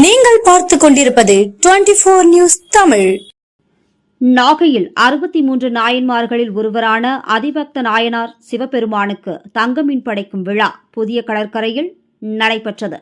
நீங்கள் பார்த்துக் கொண்டிருப்பது 24 நியூஸ் தமிழ். நாகையில் 63 நாயன்மார்களில் ஒருவரான அதிபக்த நாயனார் சிவபெருமானுக்கு தங்கமீன் படைக்கும் விழா புதிய கடற்கரையில் நடைபெற்றது.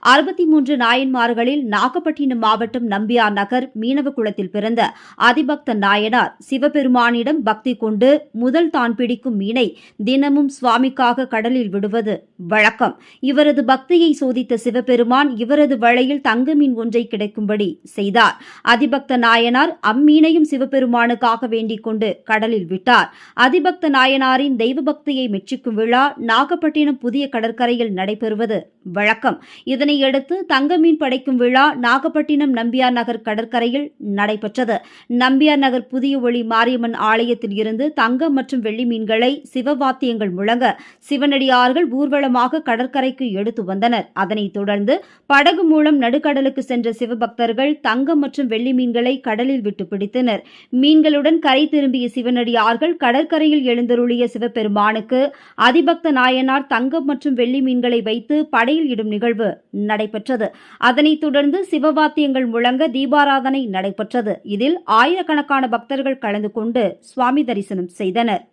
63 நாயன்மார்களில் நாகப்பட்டினம் மாவட்டம் நம்பியார் நகர் மீனவ குளத்தில் பிறந்த அதிபக்த நாயனார் சிவபெருமானிடம் பக்தி கொண்டு முதல் தான் பிடிக்கும் மீனை தினமும் சுவாமிக்காக கடலில் விடுவது வழக்கம். இவரது பக்தியை சோதித்த சிவபெருமான் இவரது வலையில் தங்க மீன் ஒன்றை கிடைக்கும்படி செய்தார். அதிபக்த நாயனார் அம்மீனையும் சிவபெருமானுக்காக வேண்டிக் கொண்டு கடலில் விட்டார். அதிபக்த நாயனாரின் தெய்வ பக்தியை மெச்சிக்கும் விழா நாகப்பட்டினம் புதிய கடற்கரையில் நடைபெறுவது வழக்கம். இதனையடுத்து தங்கமீன் படைக்கும் விழா நாகப்பட்டினம் நம்பியார் நகர் கடற்கரையில் நடைபெற்றது. நம்பியார் நகர் புதிய ஒளி மாரியம்மன் ஆலயத்தில் இருந்து தங்கம் மற்றும் வெள்ளி மீன்களை சிவவாத்தியங்கள் முழங்க சிவனடியார்கள் ஊர்வலமாக கடற்கரைக்கு எடுத்து வந்தனர். அதனைத் தொடர்ந்து படகு மூலம் நடுக்கடலுக்கு சென்ற சிவபக்தர்கள் தங்கம் மற்றும் வெள்ளி மீன்களை கடலில் விட்டு பிடித்தனர். மீன்களுடன் கரை திரும்பிய சிவனடியார்கள் கடற்கரையில் எழுந்தருளிய சிவபெருமானுக்கு அதிபக்த நாயனார் தங்கம் மற்றும் வெள்ளி மீன்களை வைத்து படையில் இடும் நிகழ்வு நடைபெற்றது. அதனைத் தொடர்ந்து சிவவாத்தியங்கள் முழங்க தீபாராதனை நடைபெற்றது. இதில் ஆயிரக்கணக்கான பக்தர்கள் கலந்து கொண்டு சுவாமி தரிசனம் செய்தனர்.